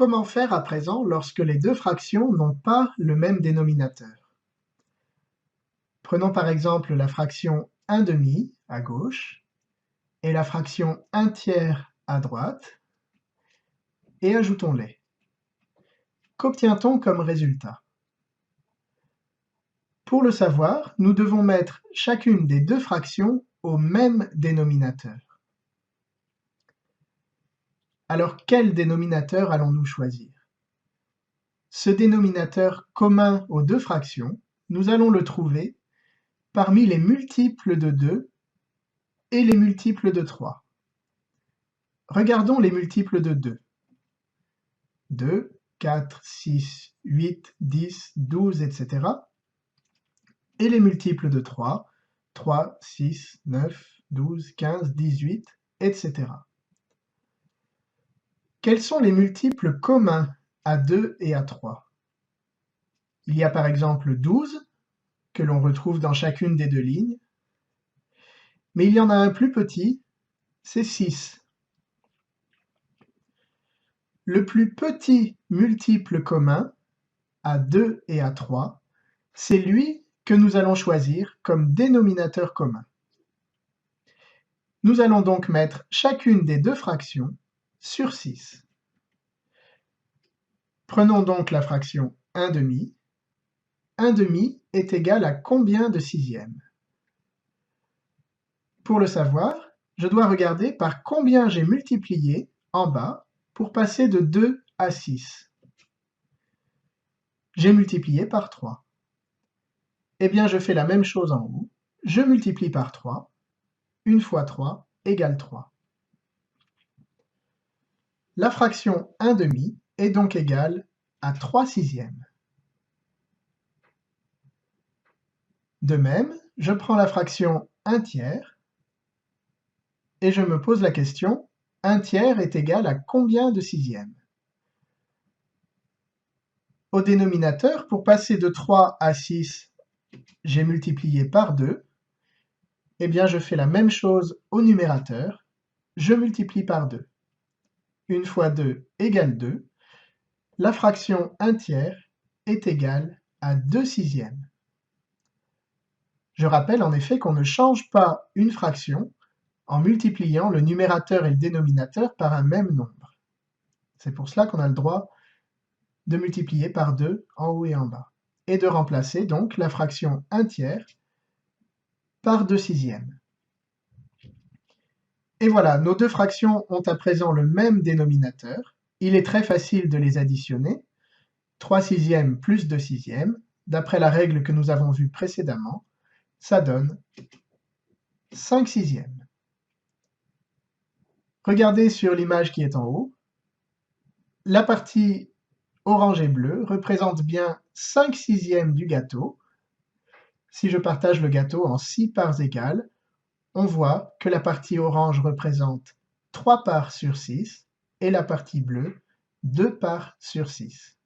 Comment faire à présent lorsque les deux fractions n'ont pas le même dénominateur? Prenons par exemple la fraction 1/2 à gauche et la fraction 1/3 à droite et ajoutons-les. Qu'obtient-on comme résultat? Pour le savoir, nous devons mettre chacune des deux fractions au même dénominateur. Alors quel dénominateur allons-nous choisir? Ce dénominateur commun aux deux fractions, nous allons le trouver parmi les multiples de 2 et les multiples de 3. Regardons les multiples de 2. 2, 4, 6, 8, 10, 12, etc. Et les multiples de 3, 3, 6, 9, 12, 15, 18, etc. Quels sont les multiples communs à 2 et à 3? Il y a par exemple 12, que l'on retrouve dans chacune des deux lignes, mais il y en a un plus petit, c'est 6. Le plus petit multiple commun à 2 et à 3, c'est lui que nous allons choisir comme dénominateur commun. Nous allons donc mettre chacune des deux fractions sur 6. Prenons donc la fraction 1/2. 1/2 est égal à combien de sixièmes? Pour le savoir, je dois regarder par combien j'ai multiplié en bas pour passer de 2 à 6. J'ai multiplié par 3. Eh bien, je fais la même chose en haut. Je multiplie par 3. 1 fois 3 égale 3. La fraction 1/2 est donc égale à 3 sixièmes. De même, je prends la fraction 1/3 et je me pose la question, 1/3 est égal à combien de sixièmes? Au dénominateur, pour passer de 3 à 6, j'ai multiplié par 2. Eh bien, je fais la même chose au numérateur. Je multiplie par 2. 1 fois 2 égale 2. La fraction 1/3 est égale à 2 sixièmes. Je rappelle en effet qu'on ne change pas une fraction en multipliant le numérateur et le dénominateur par un même nombre. C'est pour cela qu'on a le droit de multiplier par 2 en haut et en bas, et de remplacer donc la fraction 1/3 par 2 sixièmes. Et voilà, nos deux fractions ont à présent le même dénominateur. Il est très facile de les additionner. 3 sixièmes plus 2 sixièmes, d'après la règle que nous avons vue précédemment, ça donne 5 sixièmes. Regardez sur l'image qui est en haut. La partie orange et bleu représente bien 5 sixièmes du gâteau. Si je partage le gâteau en 6 parts égales, on voit que la partie orange représente 3 parts sur 6 et la partie bleue 2 parts sur 6.